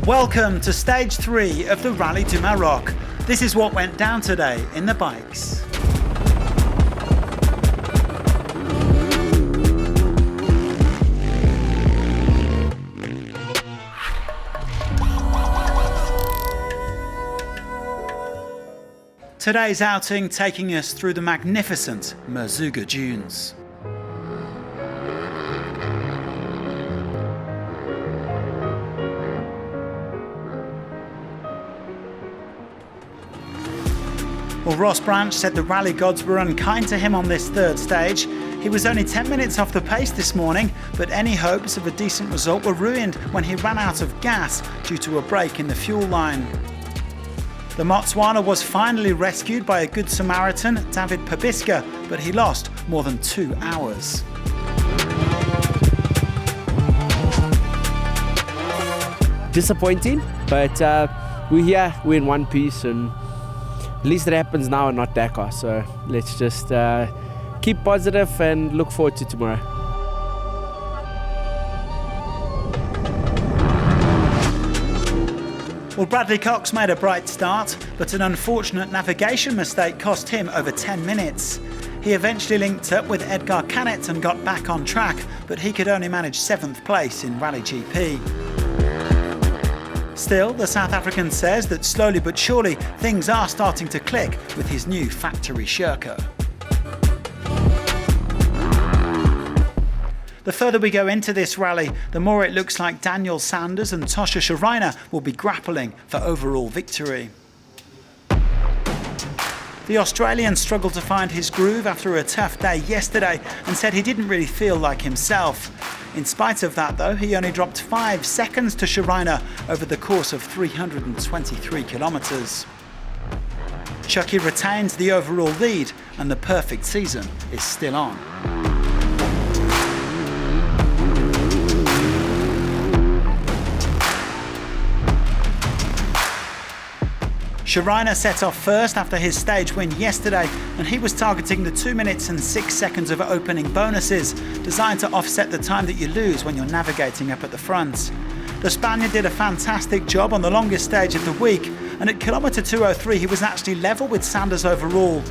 Welcome to stage 3 of the Rally du Maroc. This is what went down today in the bikes. Today's outing taking us through the magnificent Merzouga dunes. Well, Ross Branch said the rally gods were unkind to him on this third stage. He was only 10 minutes off the pace this morning, but any hopes of a decent result were ruined when he ran out of gas due to a break in the fuel line. The Motswana was finally rescued by a good Samaritan, David Pabiska, but he lost more than 2 hours. Disappointing, but we're here, we're in one piece, and at least it happens now and not Dakar. So let's just keep positive and look forward to tomorrow. Well, Bradley Cox made a bright start, but an unfortunate navigation mistake cost him over 10 minutes. He eventually linked up with Edgar Canet and got back on track, but he could only manage 7th place in Rally GP. Still, the South African says that slowly but surely things are starting to click with his new factory Sherco. The further we go into this rally, the more it looks like Daniel Sanders and Tosha Schreiner will be grappling for overall victory. The Australian struggled to find his groove after a tough day yesterday and said he didn't really feel like himself. In spite of that though, he only dropped 5 seconds to Schreiner over the course of 323 kilometres. Chucky retains the overall lead and the perfect season is still on. Schreiner set off first after his stage win yesterday, and he was targeting the 2 minutes and 6 seconds of opening bonuses, designed to offset the time that you lose when you're navigating up at the front. The Spaniard did a fantastic job on the longest stage of the week, and at kilometre 203 he was actually level with Sanders overall.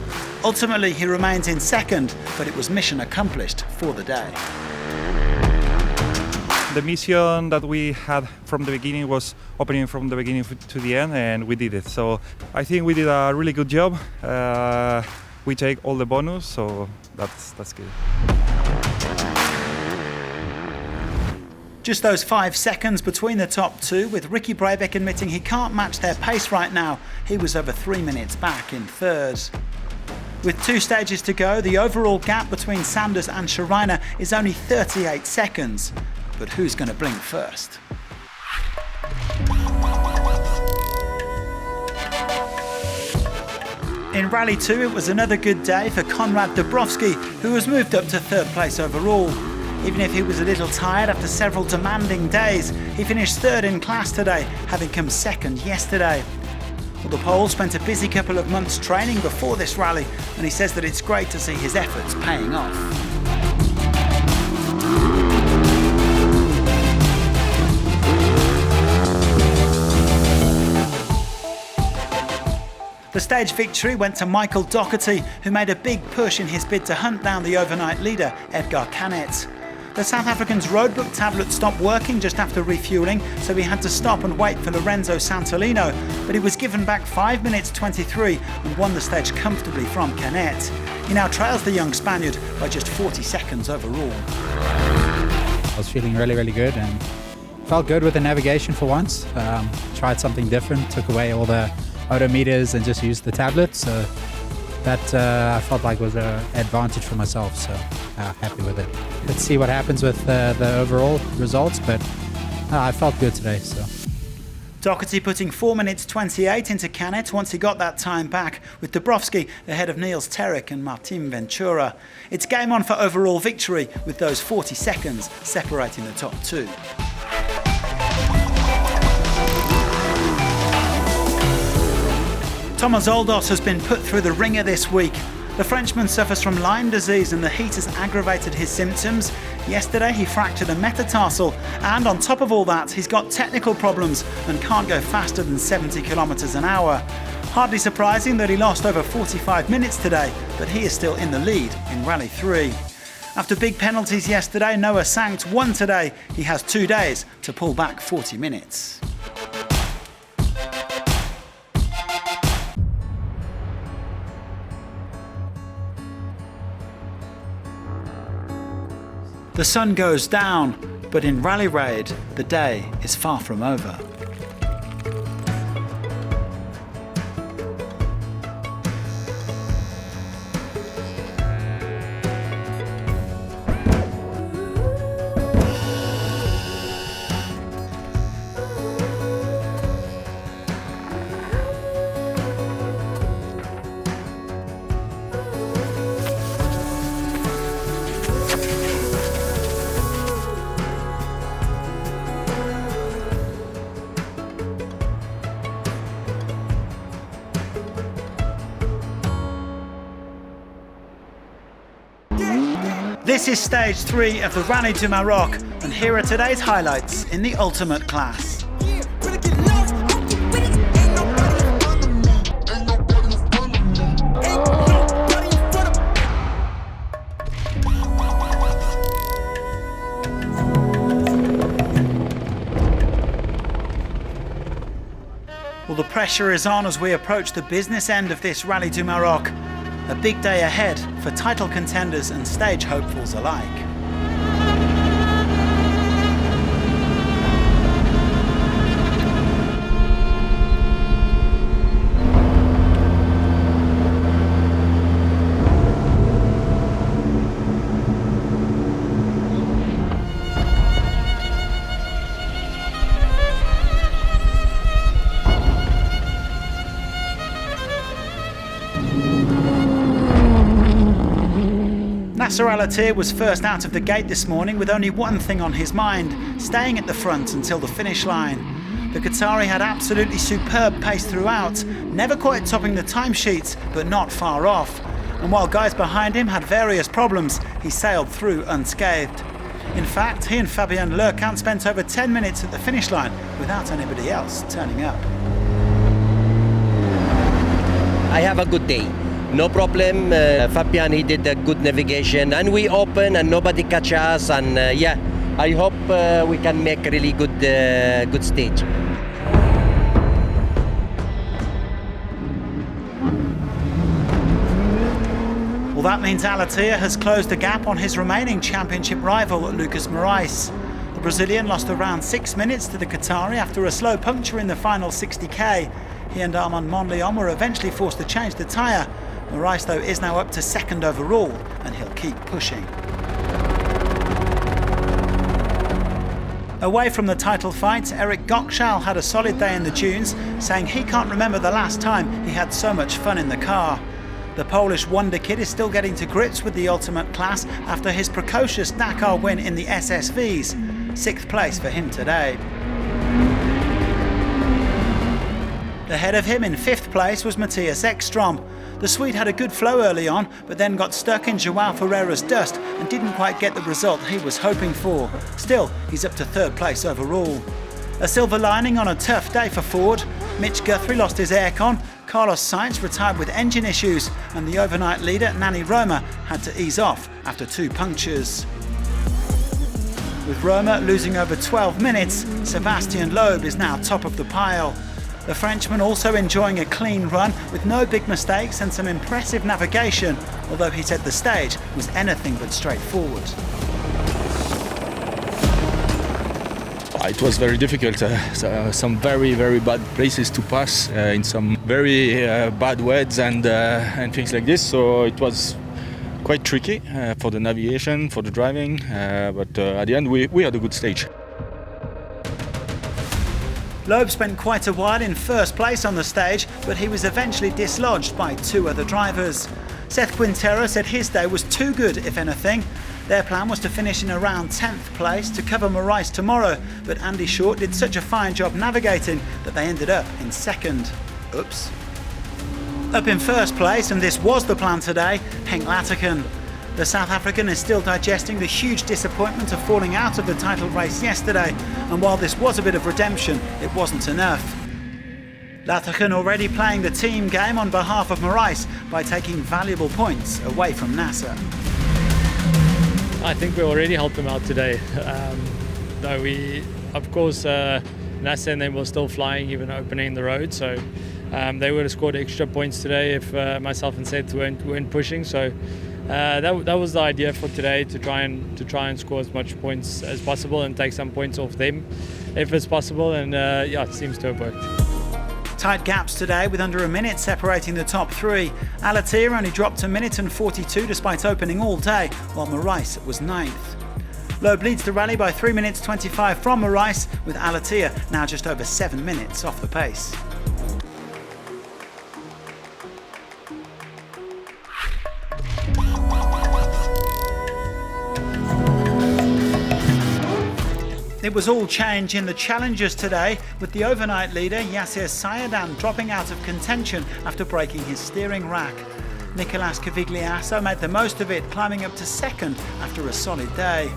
Ultimately he remains in second, but it was mission accomplished for the day. The mission that we had from the beginning was opening from the beginning to the end, and we did it. So I think we did a really good job. We take all the bonus, so that's good. Just those 5 seconds between the top two, with Ricky Breivik admitting he can't match their pace right now. He was over 3 minutes back in third. With 2 stages to go, the overall gap between Sanders and Schreiner is only 38 seconds. But who's going to blink first? In Rally 2, it was another good day for Konrad Dabrowski, who was moved up to 3rd place overall. Even if he was a little tired after several demanding days, he finished 3rd in class today, having come 2nd yesterday. Well, the Pole spent a busy couple of months training before this rally, and he says that it's great to see his efforts paying off. The stage victory went to Michael Doherty, who made a big push in his bid to hunt down the overnight leader, Edgar Canet. The South African's roadbook tablet stopped working just after refuelling, so he had to stop and wait for Lorenzo Santolino, but he was given back 5 minutes 23 and won the stage comfortably from Canet. He now trails the young Spaniard by just 40 seconds overall. I was feeling really good and felt good with the navigation for once. Tried something different, took away all the odometers and just used the tablet, so that I felt like was an advantage for myself, so happy with it. Let's see what happens with the overall results, but I felt good today. So Doherty putting 4 minutes 28 into Canet once he got that time back, with Dabrowski ahead of Niels Terek and Martin Ventura. It's game on for overall victory, with those 40 seconds separating the top two. Thomas Oldos has been put through the ringer this week. The Frenchman suffers from Lyme disease and the heat has aggravated his symptoms. Yesterday he fractured a metatarsal, and on top of all that he's got technical problems and can't go faster than 70 kilometers an hour. Hardly surprising that he lost over 45 minutes today, but he is still in the lead in Rally 3. After big penalties yesterday, Noah Sankt won today. He has 2 days to pull back 40 minutes. The sun goes down, but in Rally Raid, the day is far from over. This is stage 3 of the Rally du Maroc, and here are today's highlights in the ultimate class. Well, the pressure is on as we approach the business end of this Rally du Maroc. A big day ahead for title contenders and stage hopefuls alike. Nasser Al-Attiyah was first out of the gate this morning with only one thing on his mind, staying at the front until the finish line. The Qatari had absolutely superb pace throughout, never quite topping the timesheets, but not far off. And while guys behind him had various problems, he sailed through unscathed. In fact, he and Fabien Lercant spent over 10 minutes at the finish line without anybody else turning up. I have a good day. No problem. Fabian, he did a good navigation, and we open and nobody catch us. And yeah, I hope we can make a really good stage. Well, that means Al-Attiyah has closed the gap on his remaining championship rival, Lucas Morais. The Brazilian lost around 6 minutes to the Qatari after a slow puncture in the final 60k. He and Armand Monleon were eventually forced to change the tyre. Morais, though, is now up to second overall, and he'll keep pushing. Away from the title fight, Eric Gottschall had a solid day in the dunes, saying he can't remember the last time he had so much fun in the car. The Polish wonder kid is still getting to grips with the ultimate class after his precocious Dakar win in the SSVs. 6th place for him today. Ahead of him in 5th place was Matthias Ekstrom. The Swede had a good flow early on, but then got stuck in Joao Ferreira's dust and didn't quite get the result he was hoping for. Still, he's up to 3rd place overall. A silver lining on a tough day for Ford. Mitch Guthrie lost his aircon, Carlos Sainz retired with engine issues, and the overnight leader, Nani Roma, had to ease off after 2 punctures. With Roma losing over 12 minutes, Sebastian Loeb is now top of the pile. The Frenchman also enjoying a clean run with no big mistakes and some impressive navigation, although he said the stage was anything but straightforward. It was very difficult, some very bad places to pass in some very bad weeds and things like this, so it was quite tricky for the navigation, for the driving, but at the end we had a good stage. Loeb spent quite a while in 1st place on the stage, but he was eventually dislodged by 2 other drivers. Seth Quintero said his day was too good, if anything. Their plan was to finish in around 10th place to cover Morais tomorrow, but Andy Short did such a fine job navigating that they ended up in 2nd. Oops. Up in 1st place, and this was the plan today, Henk Laterken. The South African is still digesting the huge disappointment of falling out of the title race yesterday, and while this was a bit of redemption, it wasn't enough. Lathagen already playing the team game on behalf of Marais by taking valuable points away from Nasser. I think we already helped them out today. Though we, of course, Nasser and them were still flying, even opening the road, so they would have scored extra points today if myself and Seth weren't pushing. So that was the idea for today, to try and score as much points as possible and take some points off them if it's possible. And yeah, it seems to have worked. Tight gaps today with under a minute separating the top three. Alatia only dropped a minute and 42 despite opening all day, while Marais was 9th. Loeb leads the rally by 3 minutes 25 from Marais, with Alatia now just over 7 minutes off the pace. It was all change in the challengers today, with the overnight leader Yasser Sayadan dropping out of contention after breaking his steering rack. Nicolas Cavigliasso made the most of it, climbing up to 2nd after a solid day.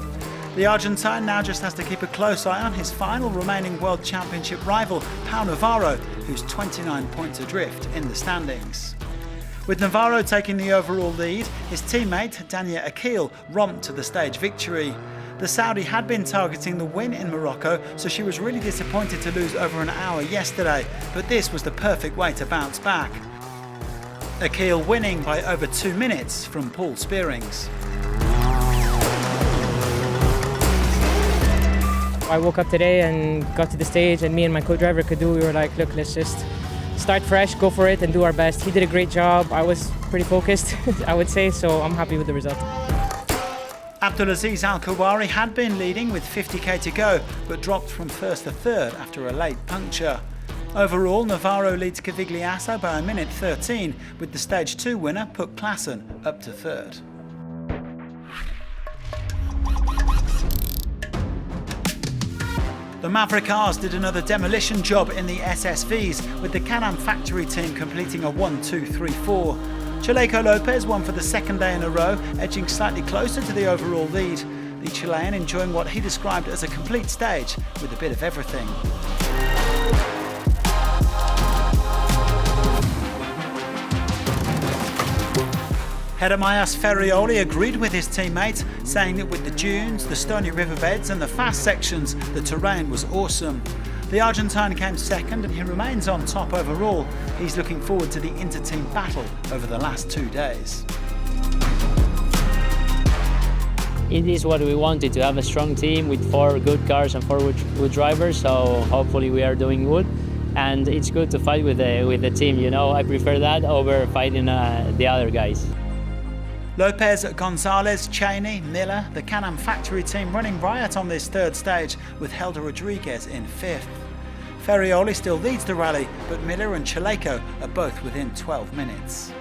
The Argentine now just has to keep a close eye on his final remaining World Championship rival, Pau Navarro, who's 29 points adrift in the standings. With Navarro taking the overall lead, his teammate Dania Akil romped to the stage victory. The Saudi had been targeting the win in Morocco, so she was really disappointed to lose over an hour yesterday, but this was the perfect way to bounce back. Akil winning by over 2 minutes from Paul Spearings. I woke up today and got to the stage, and me and my co-driver Kadu, we were like, look, let's just start fresh, go for it and do our best. He did a great job. I was pretty focused, I would say, so I'm happy with the result. Abdulaziz Al-Kawari had been leading with 50k to go, but dropped from 1st to 3rd after a late puncture. Overall, Navarro leads Cavigliasso by a minute 13, with the Stage 2 winner, Puk Klassen, up to 3rd. The Maverick R's did another demolition job in the SSVs, with the Can-Am factory team completing a 1-2-3-4. Chaleco Lopez won for the 2nd day in a row, edging slightly closer to the overall lead. The Chilean enjoying what he described as a complete stage with a bit of everything. Hedemias Ferrioli agreed with his teammate, saying that with the dunes, the stony riverbeds and the fast sections, the terrain was awesome. The Argentine came 2nd and he remains on top overall. He's looking forward to the inter-team battle over the last 2 days. It is what we wanted, to have a strong team with 4 good cars and 4 good drivers, so hopefully we are doing good. And it's good to fight with the team, you know, I prefer that over fighting the other guys. Lopez, Gonzalez, Cheney, Miller, the Can-Am factory team running riot on this 3rd stage, with Helder Rodriguez in 5th. Ferrioli still leads the rally, but Miller and Chaleco are both within 12 minutes.